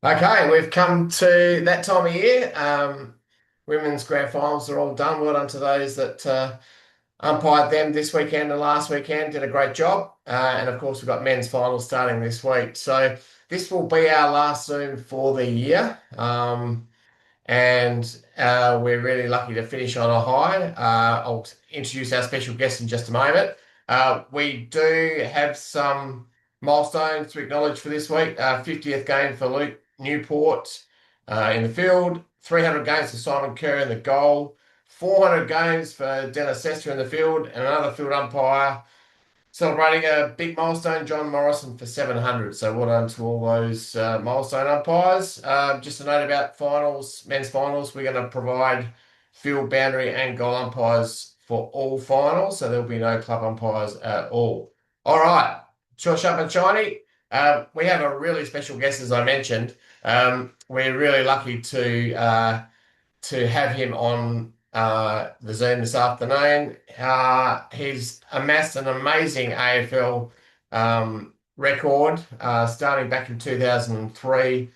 Okay, we've come to that time of year. Women's grand finals are all done. Well done to those that umpired them this weekend and last weekend. Did a great job. And of course, we've got men's finals starting this week. So this will be our last Zoom for the year. And we're really lucky to finish on a high. I'll introduce our special guest in just a moment. We do have some milestones to acknowledge for this week. 50th game for Luke Newport in the field, 300 games for Simon Kerr in the goal, 400 games for Dennis Sester in the field, and another field umpire. Celebrating a big milestone, John Morrison for 700. So well done to all those milestone umpires. Just a note about finals, men's finals. We're going to provide field boundary and goal umpires for all finals. So there'll be no club umpires at all. All right. Sure, sharp and shiny. We have a really special guest, as I mentioned. We're really lucky to have him on the Zoom this afternoon. He's amassed an amazing AFL record starting back in 2003.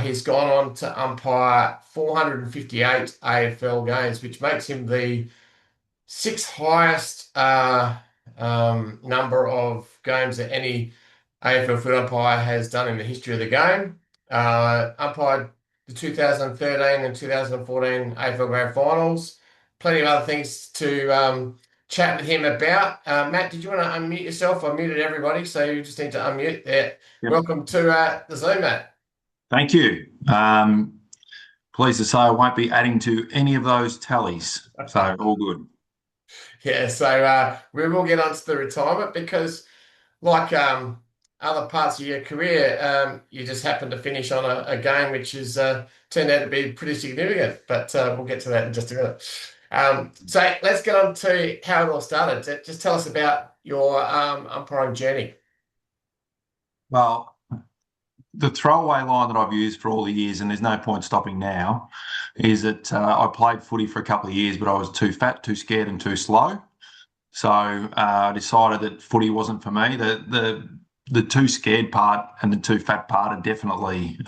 He's gone on to umpire 458 AFL games, which makes him the sixth highest number of games that any AFL field umpire has done in the history of the game. Umpired the 2013 and 2014 AFL Grand Finals. Plenty of other things to chat with him about. Matt, did you want to unmute yourself? I muted everybody, so you just need to unmute there. Yep. Welcome to the Zoom, Matt. Thank you. Pleased to say I won't be adding to any of those tallies, so all good. Yeah, so we will get onto the retirement because, like other parts of your career, you just happened to finish on a game which has turned out to be pretty significant. But we'll get to that in just a minute. So let's get on to how it all started. Just tell us about your umpiring journey. Well, the throwaway line that I've used for all the years, and there's no point stopping now, is that I played footy for a couple of years, but I was too fat, too scared, and too slow. So I decided that footy wasn't for me. The too scared part and the too fat part are definitely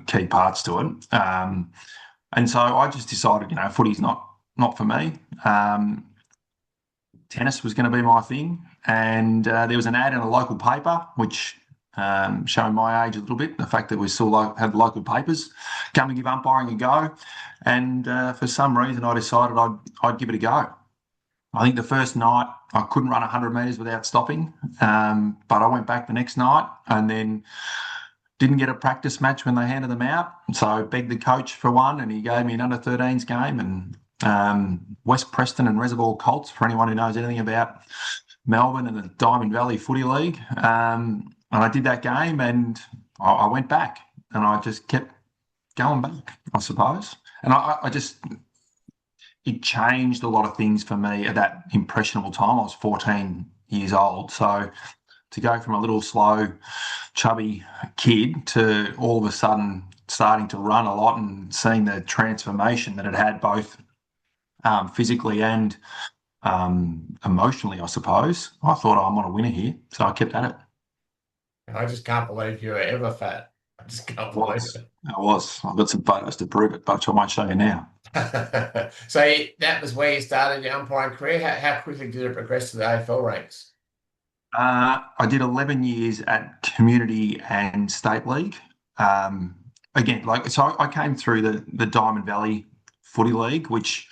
key parts to it. And so I just decided, footy's not for me. Tennis was going to be my thing, and there was an ad in a local paper, which showing my age a little bit, the fact that we still have local papers, come and give umpiring a go. And for some reason, I decided I'd give it a go. I think the first night I couldn't run 100 metres without stopping, but I went back the next night and then didn't get a practice match when they handed them out. So I begged the coach for one, and he gave me an under-13s game, and West Preston and Reservoir Colts, for anyone who knows anything about Melbourne and the Diamond Valley Footy League. And I did that game, and I went back, and I just kept going back, I suppose. And it changed a lot of things for me at that impressionable time. I was 14 years old. So to go from a little slow, chubby kid to all of a sudden starting to run a lot and seeing the transformation that it had both physically and emotionally, I suppose, I thought, I'm on a winner here. So I kept at it. I just can't believe you were ever fat. I just can't believe it. I was. I've got some photos to prove it, but I might show you now. So that was where you started your umpiring career. How quickly did it progress to the AFL ranks? I did 11 years at community and state league. Again, so I came through the Diamond Valley Footy League, which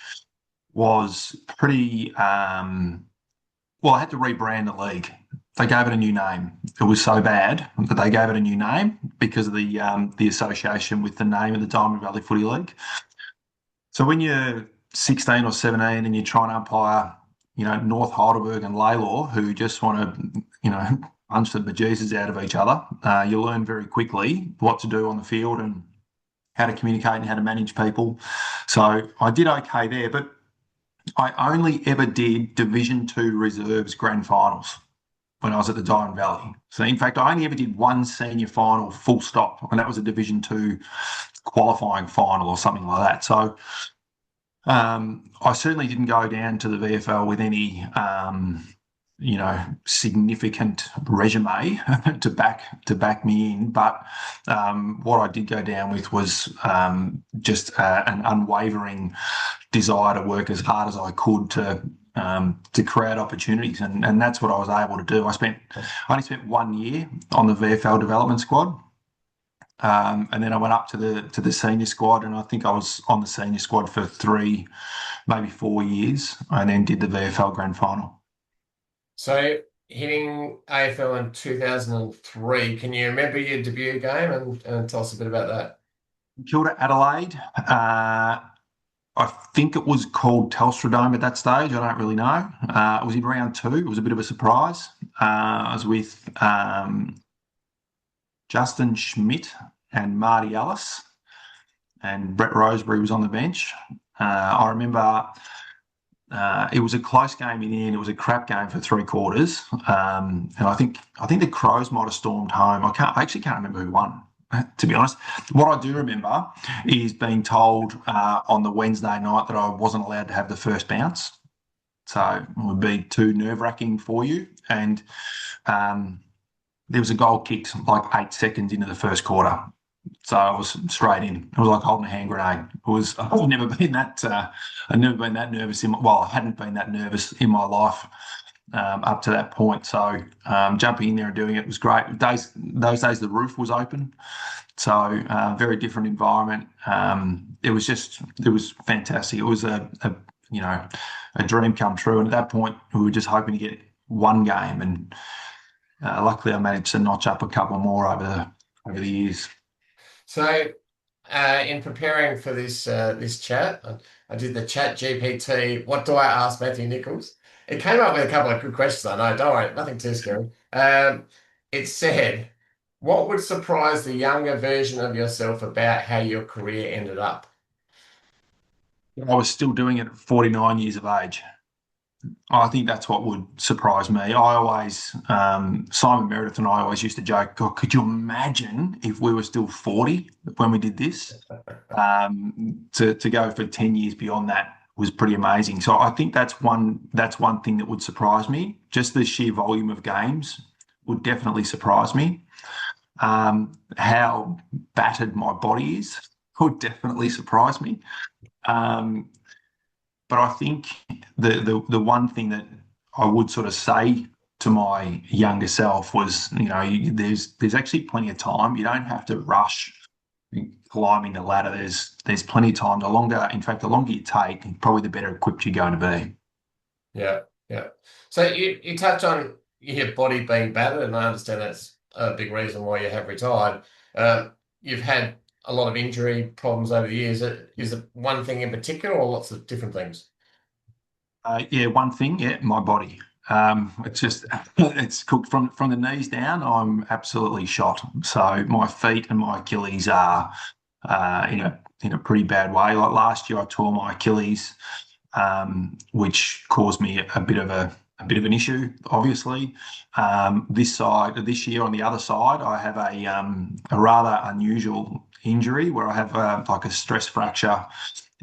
was pretty, well, I had to rebrand the league. They gave it a new name. It was so bad that they gave it a new name because of the association with the name of the Diamond Valley Footy League. So when you're 16 or 17 and you try and umpire, North Heidelberg and Laylaw, who just want to, punch the bejesus out of each other, you learn very quickly what to do on the field and how to communicate and how to manage people. So I did okay there, but I only ever did Division 2 reserves grand finals when I was at the Diamond Valley. So in fact, I only ever did one senior final full stop, and that was a Division 2 qualifying final or something like that. So I certainly didn't go down to the VFL with any significant resume to back me in. But what I did go down with was just an unwavering desire to work as hard as I could to create opportunities, and that's what I was able to do. I only spent 1 year on the VFL development squad. And then I went up to the senior squad, and I think I was on the senior squad for 3, maybe 4 years, and then did the VFL grand final. So hitting AFL in 2003, can you remember your debut game and tell us a bit about that? Killed at Adelaide. I think it was called Telstra Dome at that stage. I don't really know. It was in round 2. It was a bit of a surprise. I was with Justin Schmidt and Marty Ellis, and Brett Roseberry was on the bench. I remember it was a close game in the end. It was a crap game for 3 quarters, and I think the Crows might have stormed home. I actually can't remember who won, to be honest. What I do remember is being told on the Wednesday night that I wasn't allowed to have the first bounce, so it would be too nerve-wracking for you. And there was a goal kicked like 8 seconds into the first quarter. So I was straight in. It was like holding a hand grenade. I've never been that nervous I hadn't been that nervous in my life up to that point. So jumping in there and doing it was great. Those days the roof was open, so very different environment. It was fantastic. It was a dream come true. And at that point we were just hoping to get one game, and luckily I managed to notch up a couple more over the years. So, in preparing for this chat, I did the Chat GPT. What do I ask Matthew Nichols? It came up with a couple of good questions. I know. Don't worry, nothing too scary. It said, "What would surprise the younger version of yourself about how your career ended up?" I was still doing it at 49 years of age. I think that's what would surprise me. Simon Meredith and I always used to joke, God, could you imagine if we were still 40 when we did this? To go for 10 years beyond that was pretty amazing. So I think that's one thing that would surprise me. Just the sheer volume of games would definitely surprise me. How battered my body is would definitely surprise me. But I think the one thing that I would sort of say to my younger self was, there's actually plenty of time. You don't have to rush climbing the ladder. There's plenty of time. The longer you take, probably the better equipped you're going to be. Yeah, yeah. So you touched on your body being battered, and I understand that's a big reason why you have retired. You've had a lot of injury problems over the years. Is it one thing in particular, or lots of different things? One thing, my body. It's cooked from the knees down. I'm absolutely shot. So my feet and my Achilles are in a pretty bad way. Like last year, I tore my Achilles, which caused me a bit of an issue, obviously. This year on the other side, I have a rather unusual injury where I have like a stress fracture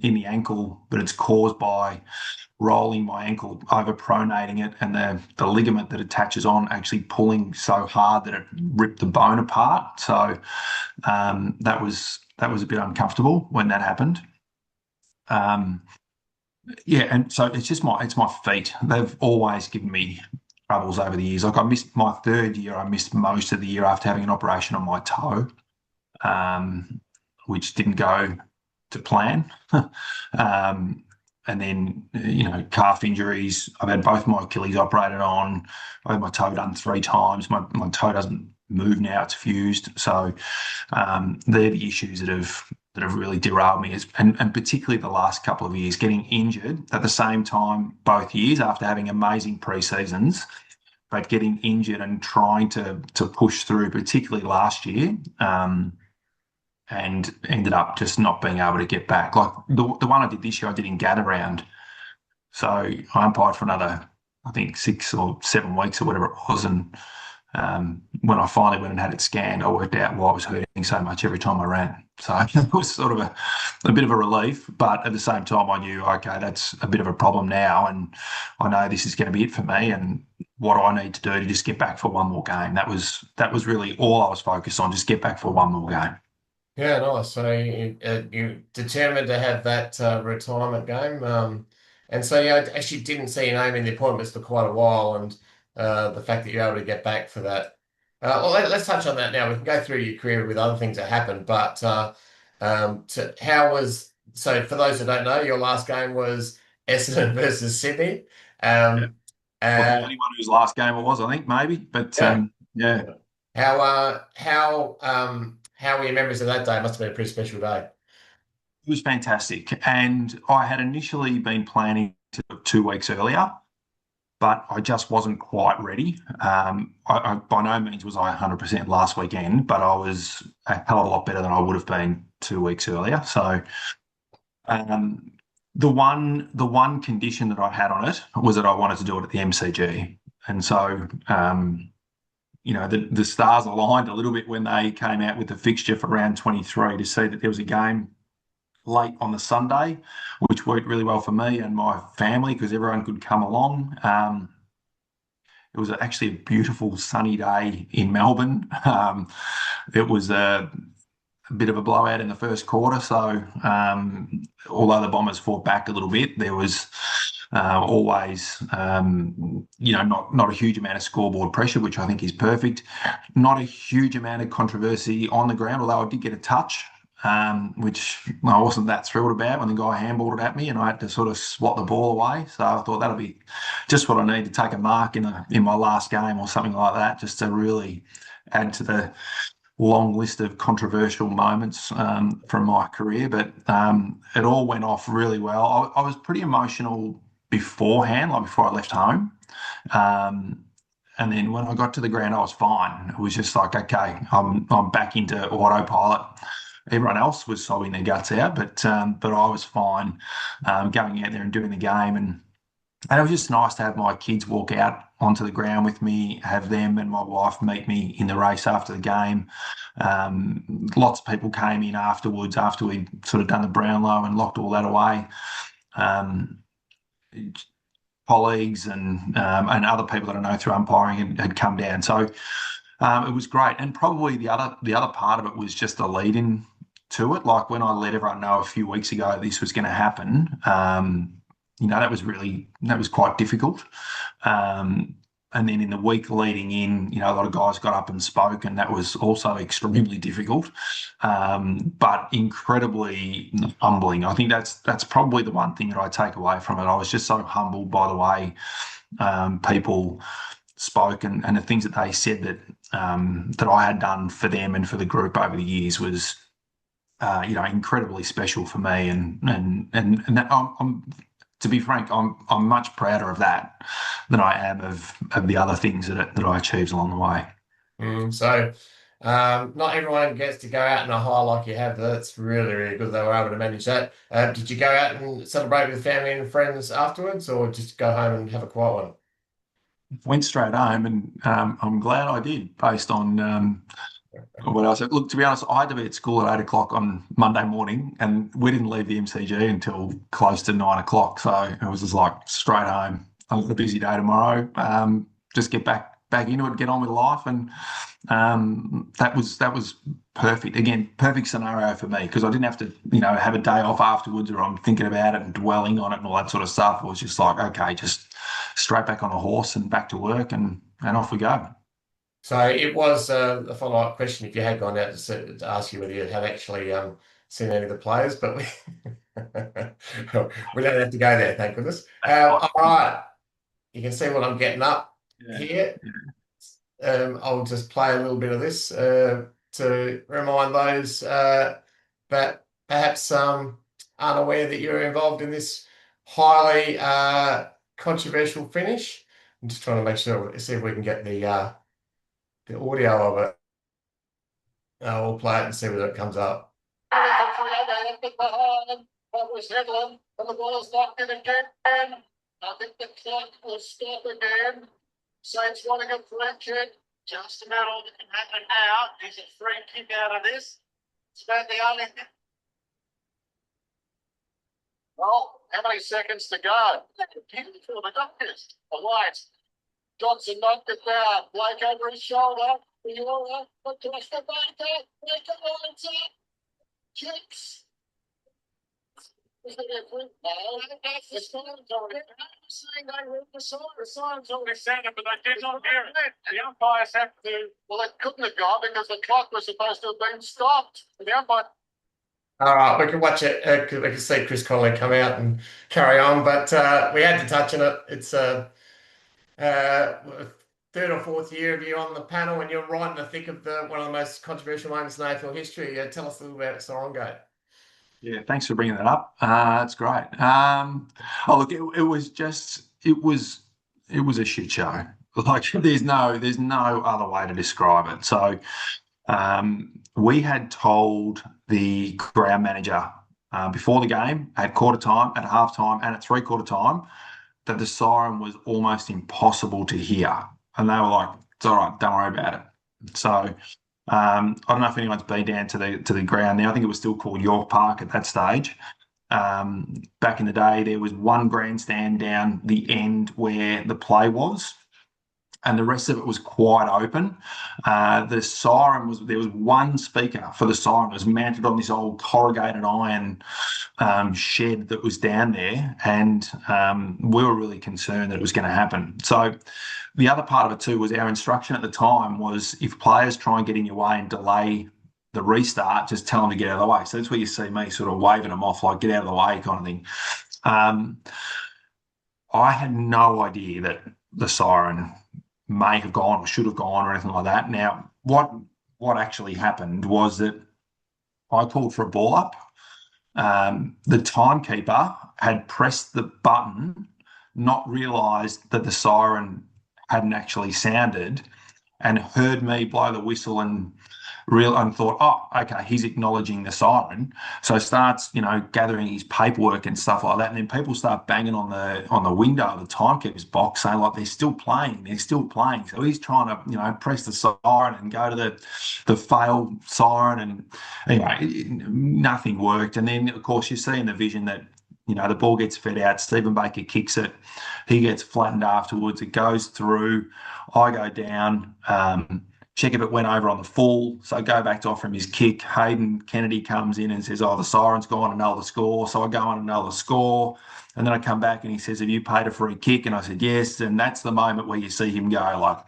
in the ankle, but it's caused by rolling my ankle, over pronating it, and the ligament that attaches on actually pulling so hard that it ripped the bone apart. So that was a bit uncomfortable when that happened. And so it's my feet. They've always given me troubles over the years. Like I missed my 3rd year. I missed most of the year after having an operation on my toe, which didn't go to plan. And then, calf injuries. I've had both my Achilles operated on. I've had my toe done 3 times. My toe doesn't move now; it's fused. So they're the issues that have really derailed me, and particularly the last couple of years, getting injured at the same time both years after having amazing pre-seasons, but getting injured and trying to push through, particularly last year. And ended up just not being able to get back. Like the one I did this year, I did in Gadaround. So I umpired for another, I think, 6 or 7 weeks or whatever it was. And when I finally went and had it scanned, I worked out why I was hurting so much every time I ran. So it was sort of a bit of a relief, but at the same time, I knew, okay, that's a bit of a problem now, and I know this is going to be it for me. And what do I need to do to just get back for one more game? That was really all I was focused on, just get back for one more game. Yeah, nice. So you determined to have that retirement game, and so you actually didn't see your name in the appointments for quite a while, and the fact that you're able to get back for that. Well, let's touch on that now. We can go through your career with other things that happened, but how was so? For those who don't know, your last game was Essendon versus Sydney. Yeah. Um, Probably uh, anyone whose last game it was, I think, maybe. But yeah. yeah, How were your memories of that day? It must have been a pretty special day. it was fantastic. And I had initially been planning to do it 2 weeks earlier, but I just wasn't quite ready. By no means was I 100% last weekend, but I was a hell of a lot better than I would have been 2 weeks earlier. So um, the one condition that I had on it was that I wanted to do it at the MCG, and so the stars aligned a little bit when they came out with the fixture for round 23 to see that there was a game late on the Sunday, which worked really well for me and my family because everyone could come along. It was actually a beautiful sunny day in Melbourne. It was a bit of a blowout in the first quarter. So, although the Bombers fought back a little bit, there was always, not a huge amount of scoreboard pressure, which I think is perfect. Not a huge amount of controversy on the ground, although I did get a touch. Which I wasn't that thrilled about when the guy handballed it at me and I had to sort of swat the ball away. So I thought that'll be just what I need to take a mark in my last game or something like that, just to really add to the long list of controversial moments from my career, but it all went off really well. I was pretty emotional beforehand, like before I left home. Um, and then when I got to the ground, I was fine. It was just like, okay, I'm back into autopilot. Everyone else was sobbing their guts out, but I was fine going out there and doing the game. And it was just nice to have my kids walk out onto the ground with me, have them and my wife meet me in the race after the game. Lots of people came in afterwards, after we'd sort of done the Brownlow and locked all that away. Um, Colleagues and other people that I know through umpiring had come down. So it was great. And probably the other part of it was just the lead in to it. Like when I let everyone know a few weeks ago this was going to happen, that was quite difficult. Um, and then in the week leading in, a lot of guys got up and spoke, and that was also extremely difficult, but incredibly humbling. I think that's probably the one thing that I take away from it. I was just so humbled by the way people spoke and the things that they said that I had done for them and for the group over the years was incredibly special for me, and that I'm to be frank, I'm much prouder of that than I am of the other things that I achieved along the way. So, not everyone gets to go out in a high like you have. That's really, really good. They were able to manage that. Did you go out and celebrate with family and friends afterwards, or just go home and have a quiet one? Went straight home, and I'm glad I did, based on what I said. Look, to be honest, I had to be at school at 8 o'clock on Monday morning, and we didn't leave the MCG until close to 9 o'clock. So it was just like straight home. I've got a busy day tomorrow. Just get back into it, get on with life, and that was perfect. Again, perfect scenario for me because I didn't have to, have a day off afterwards, or I'm thinking about it and dwelling on it and all that sort of stuff. It was just like, okay, just straight back on a horse and back to work, and off we go. So it was a follow-up question if you had gone out to ask you whether you had actually seen any of the players, but we, we don't have to go there, thank goodness. All right, you can see what I'm getting up Yeah. here. I'll just play a little bit of this to remind those that perhaps aren't aware that you're involved in this highly controversial finish. I'm just trying to make sure, see if we can get the audio of it. We'll play it and see whether it comes up. What was Headland, and the ball is locked in again. I think the clock will stop again. Saints wanting a correction. Just about all that can happen now is a free kick out of this. It's about the only thing. Well, how many seconds to go? Beautiful, the doctors. The lights. Johnson knocked it down. Blake over his shoulder. But just the back up. Blake lines up. Kicks. The sign's already. I'm saying they read the sign. The sign's already sounded, but they did not hear it. The umpires have to. Well, it couldn't have gone because the clock was supposed to have been stopped. The umpire. All right, we can watch it. We can see Chris Conley come out and carry on, but we had to touch on it. It's third or fourth year of you on the panel, and you're right in the thick of one of the most controversial moments in AFL history. Tell us a little about Siren Gate. Yeah, thanks for bringing that up. That's great. Oh, look, it was a shit show. Like there's no other way to describe it. So we had told the ground manager before the game, at quarter time, at half time, and at three-quarter time, that the siren was almost impossible to hear. And they were like, it's all right, don't worry about it. So I don't know if anyone's been down to the ground now. I think it was still called York Park at that stage. Back in the day, there was one grandstand down the end where the play was, and the rest of it was quite open. The siren there was one speaker for the siren. It was mounted on this old corrugated iron shed that was down there, and we were really concerned that it was going to happen. So the other part of it too was our instruction at the time was if players try and get in your way and delay the restart, just tell them to get out of the way. So that's where you see me sort of waving them off, like get out of the way kind of thing. I had no idea that the siren may have gone or should have gone or anything like that. Now, what actually happened was that I called for a ball up. The timekeeper had pressed the button, not realised that the siren hadn't actually sounded, and heard me blow the whistle and thought, oh, okay, he's acknowledging the siren. So starts, gathering his paperwork and stuff like that. And then people start banging on the window of the timekeeper's box saying, like, they're still playing. So he's trying to, press the siren and go to the failed siren. And anyway, nothing worked. And then, of course, you see in the vision that, the ball gets fed out. Stephen Baker kicks it. He gets flattened afterwards. It goes through. I go down. Check if it went over on the full. So I go back to offer him his kick. Hayden Kennedy comes in and says, oh, the siren's gone, annul the score. So I go on and annul the score. And then I come back and he says, have you paid a free kick? And I said, yes. And that's the moment where you see him go like,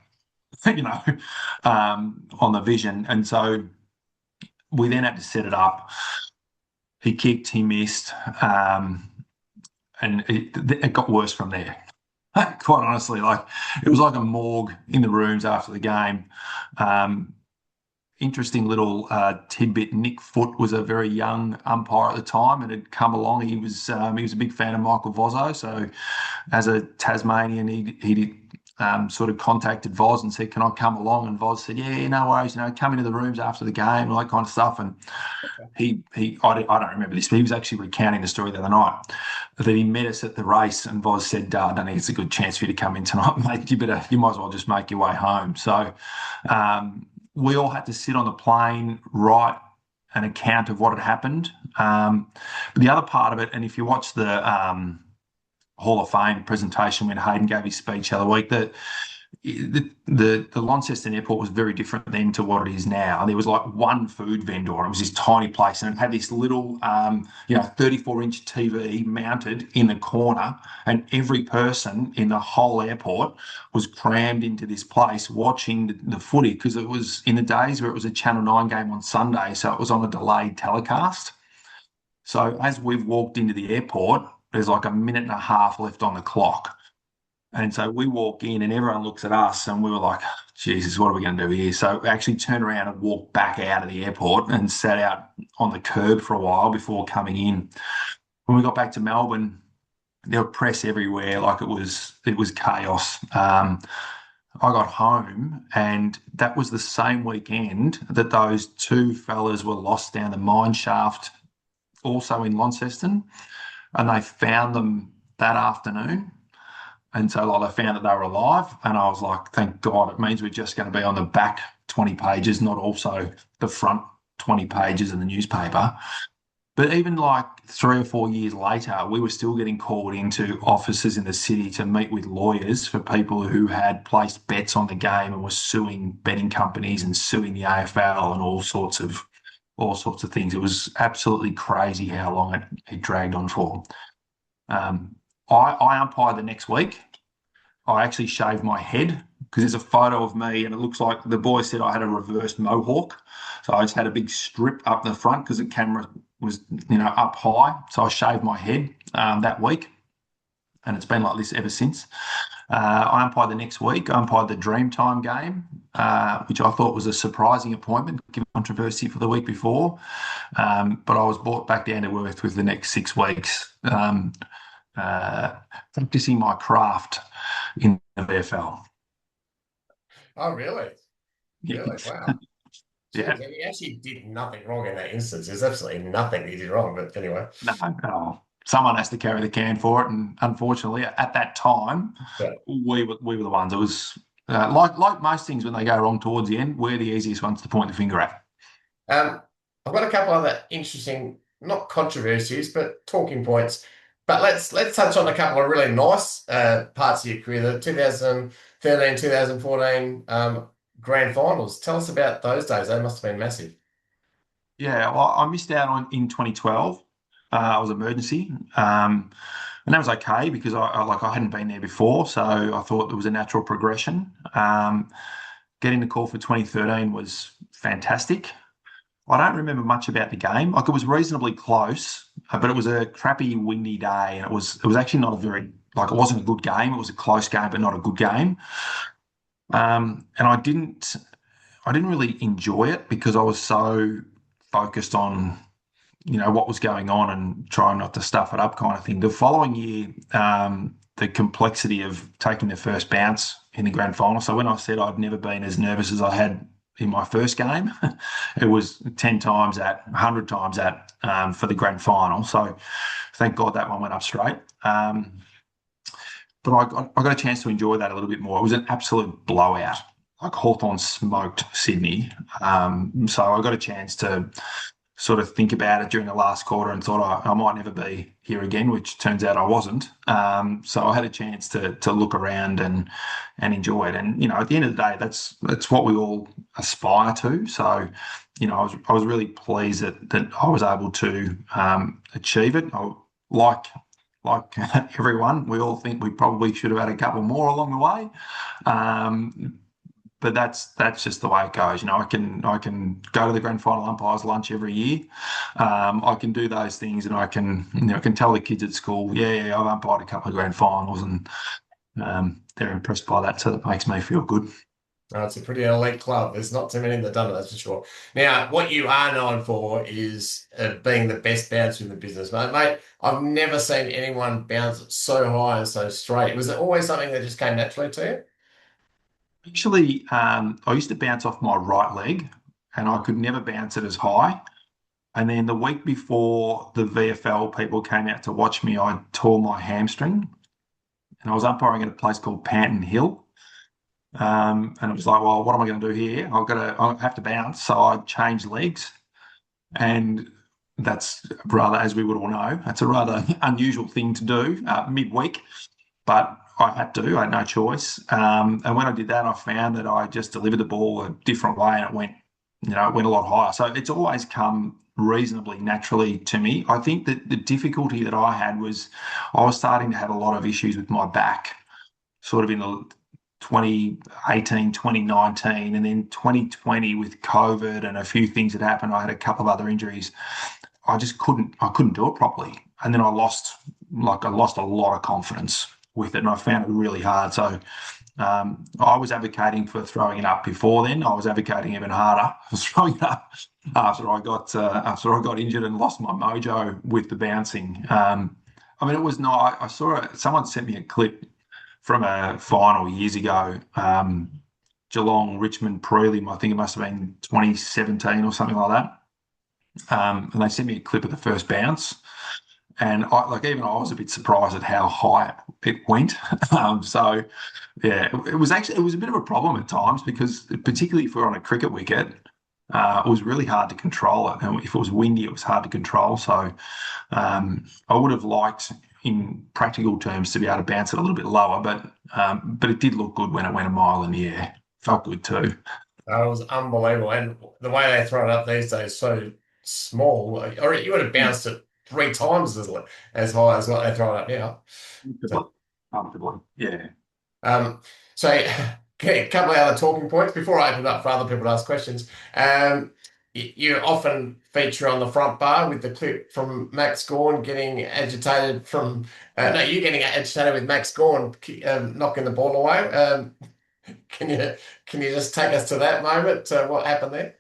on the vision. And so we then had to set it up. He kicked, he missed. And it got worse from there. Quite honestly, it was like a morgue in the rooms after the game. Interesting little tidbit. Nick Foote was a very young umpire at the time and had come along. He was a big fan of Michael Vozzo. So as a Tasmanian, he sort of contacted Voz and said, can I come along? And Voz said, yeah, no worries, come into the rooms after the game and all that kind of stuff. And I don't remember this, but he was actually recounting the story the other night that he met us at the race and Voz said, I don't think it's a good chance for you to come in tonight, mate. You might as well just make your way home. So we all had to sit on the plane, write an account of what had happened. But the other part of it, and if you watch the Hall of Fame presentation when Hayden gave his speech the other week, that the Launceston Airport was very different then to what it is now. There was like one food vendor. It was this tiny place, and it had this little, 34-inch TV mounted in the corner, and every person in the whole airport was crammed into this place watching the footy because it was in the days where it was a Channel 9 game on Sunday, so it was on a delayed telecast. So as we've walked into the airport, there's like a minute and a half left on the clock. And so we walk in and everyone looks at us and we were like, Jesus, what are we going to do here? So we actually turned around and walked back out of the airport and sat out on the curb for a while before coming in. When we got back to Melbourne, there were press everywhere. Like it was chaos. I got home and that was the same weekend that those two fellas were lost down the mine shaft, also in Launceston, and they found them that afternoon. And so like, I found that they were alive, and I was like, thank God, it means we're just going to be on the back 20 pages, not also the front 20 pages in the newspaper. But even like 3 or 4 years later, we were still getting called into offices in the city to meet with lawyers for people who had placed bets on the game and were suing betting companies and suing the AFL and all sorts of things. It was absolutely crazy how long it dragged on for. Um, I umpired the next week. I actually shaved my head because there's a photo of me and it looks like the boy said I had a reversed mohawk. So I just had a big strip up the front because the camera was, up high. So I shaved my head that week, and it's been like this ever since. I umpired the next week. I umpired the Dreamtime game, which I thought was a surprising appointment, given controversy for the week before. But I was brought back down to earth with the next 6 weeks, practicing my craft in the AdFL. Oh, really? Yeah. Really? Wow. Yeah. Jeez, and he actually did nothing wrong in that instance. There's absolutely nothing he did wrong. But anyway, No, no. Someone has to carry the can for it, and unfortunately, at that time, yeah. we were the ones. It was like most things when they go wrong towards the end, we're the easiest ones to point the finger at. I've got a couple other interesting, not controversies, but talking points. But let's touch on a couple of really nice parts of your career. The 2013, 2014 grand finals. Tell us about those days. They must have been massive. Yeah, well, I missed out on in 2012. I was emergency, and that was okay because I hadn't been there before, so I thought there was a natural progression. Getting the call for 2013 was fantastic. I don't remember much about the game. Like, it was reasonably close, but it was a crappy, windy day, and it was actually not a very, like, it wasn't a good game. It was a close game, but not a good game. And I didn't really enjoy it because I was so focused on what was going on and trying not to stuff it up, kind of thing. The following year, the complexity of taking the first bounce in the grand final. So when I said I'd never been as nervous as I had in my first game, it was 10 times that, 100 times that, for the grand final. So thank God that one went up straight. But I got a chance to enjoy that a little bit more. It was an absolute blowout. Like, Hawthorn smoked Sydney. So I got a chance to sort of think about it during the last quarter and thought I might never be here again, which turns out I wasn't. So I had a chance to look around and enjoy it. And at the end of the day, that's what we all aspire to. So I was really pleased that I was able to achieve it. Like everyone, we all think we probably should have had a couple more along the way. But that's just the way it goes. I can go to the grand final umpires lunch every year. I can do those things, and I can tell the kids at school, yeah, I've umpired a couple of grand finals, and they're impressed by that. So that makes me feel good. It's a pretty elite club. There's not too many that done it, that's for sure. Now, what you are known for is being the best bouncer in the business, mate. I've never seen anyone bounce so high and so straight. Was it always something that just came naturally to you? Actually, I used to bounce off my right leg, and I could never bounce it as high. And then the week before the VFL people came out to watch me, I tore my hamstring, and I was umpiring at a place called Panton Hill. And I was like, well, what am I going to do here? I have to bounce. So I changed legs, and that's rather, as we would all know, that's a rather unusual thing to do midweek, but I had to. I had no choice. And when I did that, I found that I just delivered the ball a different way, and it went a lot higher. So it's always come reasonably naturally to me. I think that the difficulty that I had was I was starting to have a lot of issues with my back, sort of in the 2018, 2019, and then 2020 with COVID and a few things that happened. I had a couple of other injuries. I couldn't do it properly. And then I lost a lot of confidence with it, and I found it really hard. So I was advocating for throwing it up before then. I was advocating even harder for throwing it up after I got injured and lost my mojo with the bouncing. It was not. I saw someone sent me a clip from a final years ago, Geelong Richmond prelim. I think it must have been 2017 or something like that. And they sent me a clip of the first bounce, and even I was a bit surprised at how high it went. So yeah, it was a bit of a problem at times because particularly if we're on a cricket wicket, it was really hard to control it, and if it was windy, it was hard to control. So I would have liked, in practical terms, to be able to bounce it a little bit lower, but it did look good when it went a mile in the air. Felt good too. It was unbelievable. And the way they throw it up these days, so small, or you would have bounced it 3 times as high as what they throw it up now. So, Comfortably, yeah. so a couple of other talking points before I open it up for other people to ask questions. You often feature on the front bar with the clip from Max Gawn getting agitated from, no, you getting agitated with Max Gawn knocking the ball away. Can you just take us to that moment? What happened there?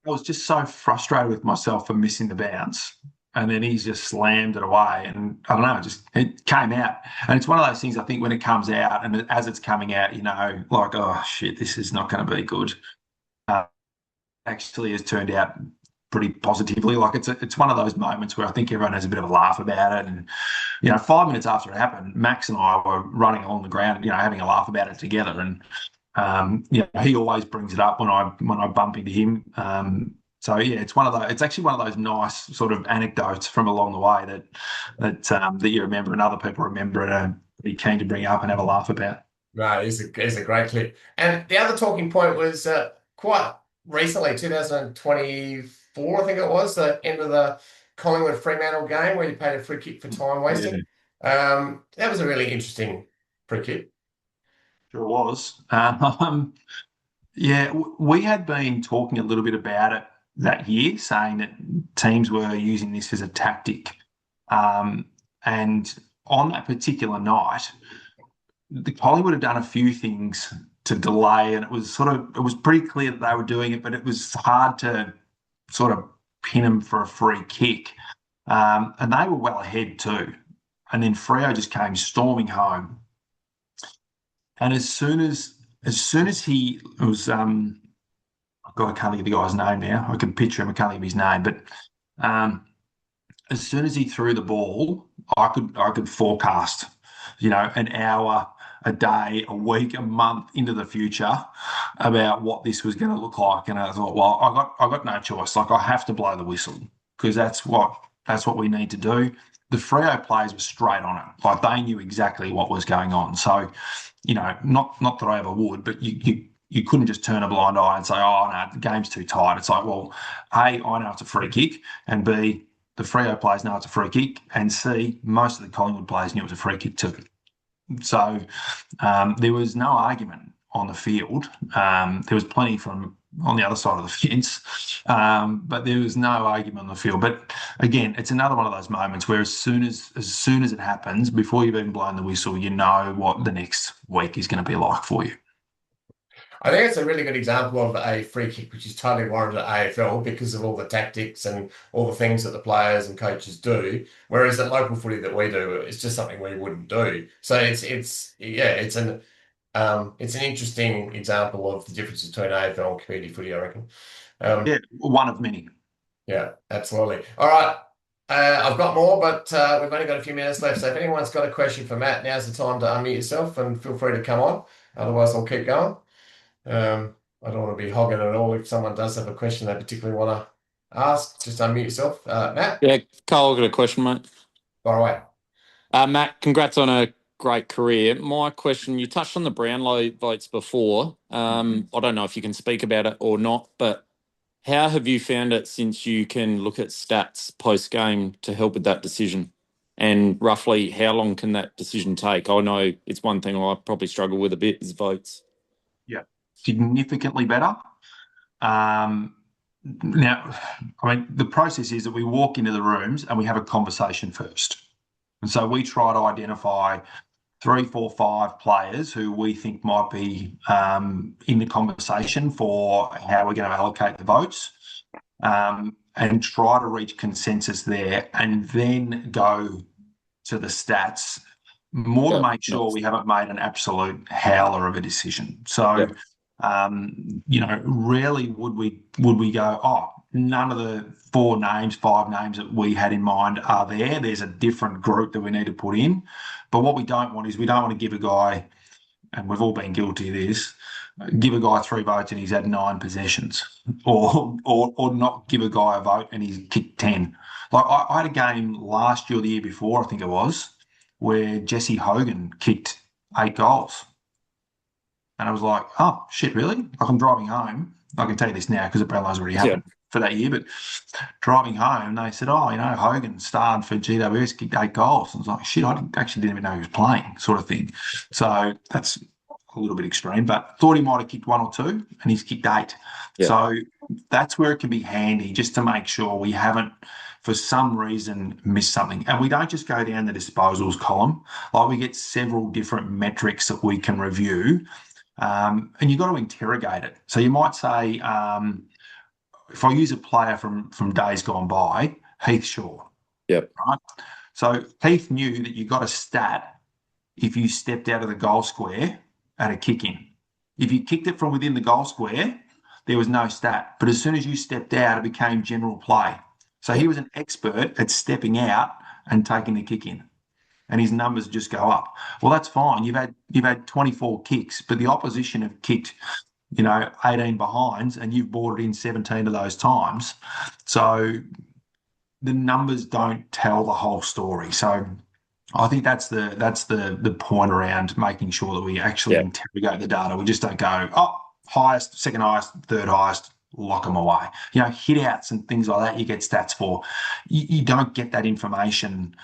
I was just so frustrated with myself for missing the bounce. And then he's just slammed it away. And I don't know, it came out. And it's one of those things, I think, when it comes out and as it's coming out, like, oh, shit, this is not going to be good. Actually has turned out pretty positively. Like it's one of those moments where I think everyone has a bit of a laugh about it. And, 5 minutes after it happened, Max and I were running along the ground, having a laugh about it together. And, he always brings it up when I bump into him. So yeah, it's actually one of those nice sort of anecdotes from along the way that you remember and other people remember and are pretty keen to bring up and have a laugh about. Right, it's a great clip. And the other talking point was quite recently, 2024, I think it was, the end of the Collingwood Fremantle game where you paid a free kick for time wasting. Yeah. That was a really interesting free kick. Sure was. Yeah, we had been talking a little bit about it that year, saying that teams were using this as a tactic. And on that particular night, the Collingwood had done a few things to delay, and it was pretty clear that they were doing it, but it was hard to sort of pin them for a free kick. And they were well ahead too. And then Freo just came storming home. And as soon as he was, God, I can't think of the guy's name now. I can picture him. I can't think of his name. But as soon as he threw the ball, I could forecast, an hour, a day, a week, a month into the future about what this was going to look like. And I thought, well, I got no choice. Like, I have to blow the whistle because that's what we need to do. The Freo players were straight on it. Like, they knew exactly what was going on. So, not that I ever would, but you couldn't just turn a blind eye and say, oh, no, the game's too tight. It's like, well, A, I know it's a free kick, and B, the Freo players know it's a free kick, and C, most of the Collingwood players knew it was a free kick too. So there was no argument on the field. There was plenty from on the other side of the fence, but there was no argument on the field. But again, it's another one of those moments where as soon as it happens, before you've even blown the whistle, you know what the next week is going to be like for you. I think it's a really good example of a free kick, which is totally warranted at AFL because of all the tactics and all the things that the players and coaches do. Whereas at local footy that we do, it's just something we wouldn't do. So it's an interesting example of the difference between AFL and community footy, I reckon. Yeah, one of many. Yeah, absolutely. All right. I've got more, but we've only got a few minutes left. So if anyone's got a question for Matt, now's the time to unmute yourself and feel free to come on. Otherwise, I'll keep going. I don't want to be hogging at all. If someone does have a question they particularly want to ask, just unmute yourself. Matt? Yeah, Carl, I've got a question, mate. Fire away. Matt, congrats on a great career. My question, you touched on the Brownlow votes before. I don't know if you can speak about it or not, but how have you found it since you can look at stats post-game to help with that decision? And roughly how long can that decision take? I know it's one thing I probably struggle with a bit is votes. Yeah, significantly better. Now, I mean, the process is that we walk into the rooms and we have a conversation first. And so we try to identify 3, 4, 5 players who we think might be in the conversation for how we're going to allocate the votes, and try to reach consensus there and then go to the stats more to make sure we haven't made an absolute howler of a decision. So, rarely would we go, oh, none of the 5 names that we had in mind are there. There's a different group that we need to put in. But what we don't want is we don't want to give a guy, and we've all been guilty of this, give a guy 3 votes and he's had 9 possessions, or not give a guy a vote and he's kicked 10. Like I had a game last year or the year before, I think it was, where Jesse Hogan kicked 8 goals. And I was like, oh, shit, really? Like I'm driving home. I can tell you this now because the Brownlow's already happened for that year. But driving home, they said, oh, Hogan starred for GWS, kicked 8 goals. And I was like, shit, actually didn't even know he was playing, sort of thing. So that's a little bit extreme, but thought he might have kicked 1 or 2 and he's kicked 8. Yeah. So that's where it can be handy just to make sure we haven't, for some reason, missed something. And we don't just go down the disposals column. Like we get several different metrics that we can review. And you've got to interrogate it. So you might say, if I use a player from days gone by, Heath Shaw. Yep. Right. So Heath knew that you got a stat if you stepped out of the goal square at a kick-in. If you kicked it from within the goal square, there was no stat. But as soon as you stepped out, it became general play. So he was an expert at stepping out and taking the kick-in. And his numbers just go up. Well, that's fine. You've had 24 kicks, but the opposition have kicked, 18 behinds, and you've brought it in 17 of those times. So the numbers don't tell the whole story. So I think that's the point around making sure that we actually interrogate the data. We just don't go, oh, highest, second highest, third highest, lock them away. Hit outs and things like that, you get stats for. You don't get that information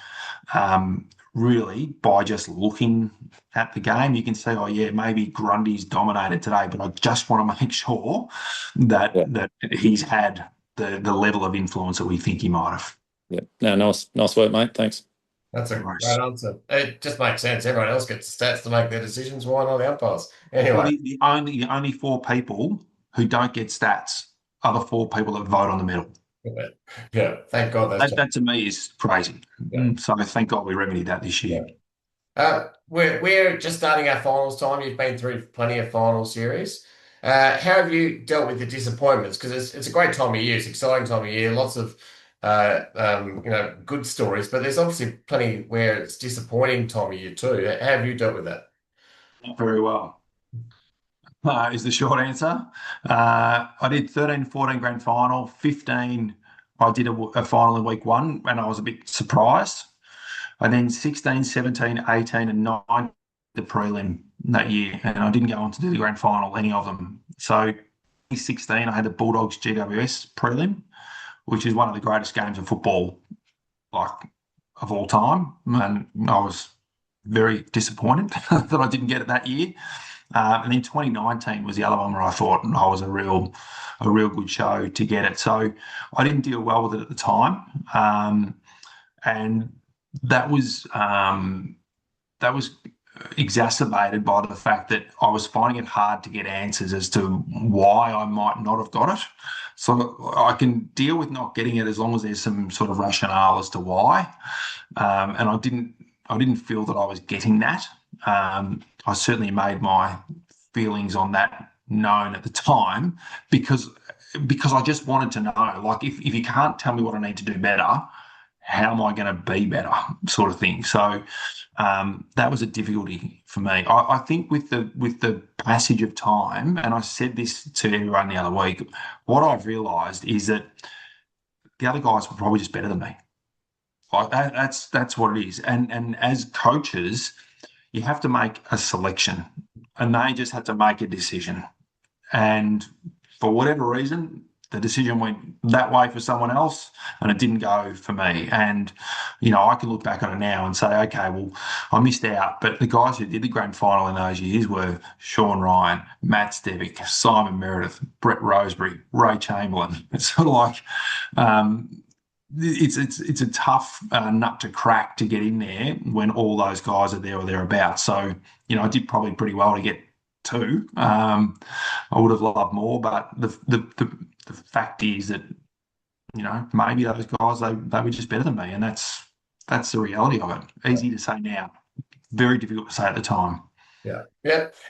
really by just looking at the game. You can say, oh yeah, maybe Grundy's dominated today, but I just want to make sure that he's had the level of influence that we think he might have. Yeah. No, nice work, mate. Thanks. That's a great answer. It just makes sense. Everyone else gets stats to make their decisions. Why not the umpires? Anyway, well, the only 4 people who don't get stats are the 4 people that vote on the medal. Yeah, thank God. That to me is crazy. Yeah. So thank God we remedied that this year. Yeah. We're just starting our finals time. You've been through plenty of final series. How have you dealt with the disappointments? Because it's a great time of year. It's an exciting time of year. Lots of good stories, but there's obviously plenty where it's disappointing time of year too. How have you dealt with that? Not very well. Is the short answer. I did 13, 14 grand final, 15. I did a final in week 1 and I was a bit surprised. And then 16, 17, 18 and 9, the prelim that year. And I didn't go on to do the grand final, any of them. So 16, I had the Bulldogs GWS prelim, which is one of the greatest games of football, of all time. And I was very disappointed that I didn't get it that year. And then 2019 was the other one where I thought I was a real good show to get it. So I didn't deal well with it at the time, and that was exacerbated by the fact that I was finding it hard to get answers as to why I might not have got it. So I can deal with not getting it as long as there's some sort of rationale as to why. And I didn't feel that I was getting that. I certainly made my feelings on that known at the time because I just wanted to know, like, if you can't tell me what I need to do better, how am I going to be better, sort of thing. So that was a difficulty for me. I think with the passage of time, and I said this to everyone the other week, what I've realised is that the other guys were probably just better than me. Like that's what it is. And as coaches, you have to make a selection, and they just had to make a decision. And for whatever reason, the decision went that way for someone else, and it didn't go for me. And, I can look back on it now and say, okay, well, I missed out. But the guys who did the grand final in those years were Sean Ryan, Matt Stevick, Simon Meredith, Brett Roseberry, Ray Chamberlain. It's sort of like, it's a tough nut to crack to get in there when all those guys are there or thereabouts. So, I did probably pretty well to get 2. I would have loved more, but the fact is that, maybe those guys, they were just better than me, and that's the reality of it. Easy to say now, very difficult to say at the time. Yeah.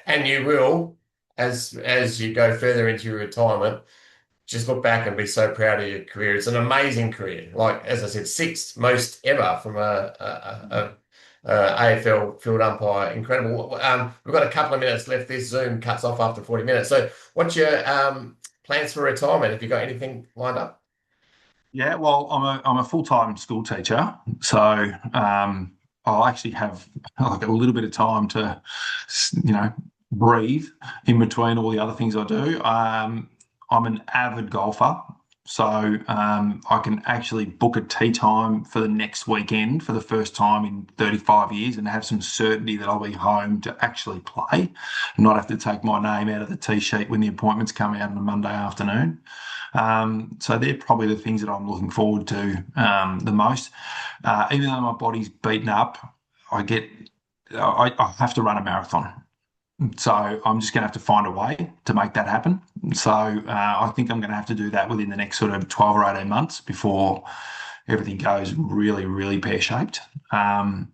And you will, as you go further into your retirement, just look back and be so proud of your career. It's an amazing career. Like, as I said, sixth most ever from a AFL field umpire. Incredible. We've got a couple of minutes left. This Zoom cuts off after 40 minutes. So what's your plans for retirement? Have you got anything lined up? Yeah, well, I'm a full-time school teacher, so I'll actually have like a little bit of time to, breathe in between all the other things I do. I'm an avid golfer, so I can actually book a tee time for the next weekend for the first time in 35 years and have some certainty that I'll be home to actually play, and not have to take my name out of the tee sheet when the appointments come out on a Monday afternoon. So they're probably the things that I'm looking forward to the most. Even though my body's beaten up, I have to run a marathon. So I'm just going to have to find a way to make that happen. So I think I'm going to have to do that within the next sort of 12 or 18 months before everything goes really, really pear-shaped. And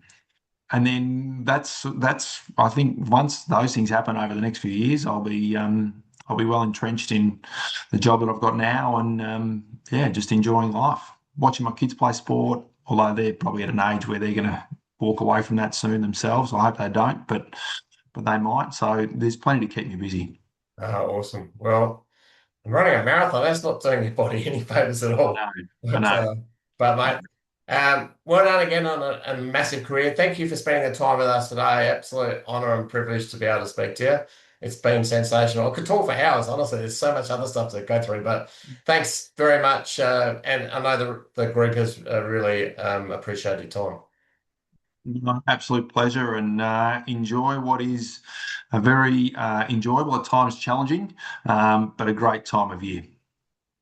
then that's I think once those things happen over the next few years, I'll be well entrenched in the job that I've got now, and yeah, just enjoying life, watching my kids play sport. Although they're probably at an age where they're going to walk away from that soon themselves. I hope they don't, but they might. So there's plenty to keep me busy. Awesome. Well, running a marathon, that's not doing your body any favors at all. I know. I But, know. mate, well done again on a massive career. Thank you for spending the time with us today. Absolute honour and privilege to be able to speak to you. It's been sensational. I could talk for hours, honestly. There's so much other stuff to go through, but thanks very much. And I know the group has really appreciated your time. Absolute pleasure, and enjoy what is a very enjoyable, at times challenging, but a great time of year.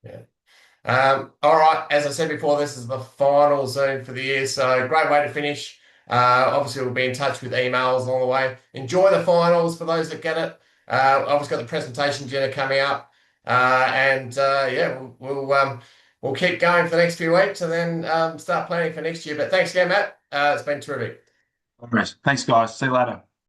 Yeah. All right. As I said before, this is the final Zoom for the year, so great way to finish. Obviously, we'll be in touch with emails along the way. Enjoy the finals for those that get it. Obviously, got the presentation dinner coming up, and yeah, we'll keep going for the next few weeks, and then start planning for next year. But thanks again, Matt. It's been terrific. Thanks, guys. See you later.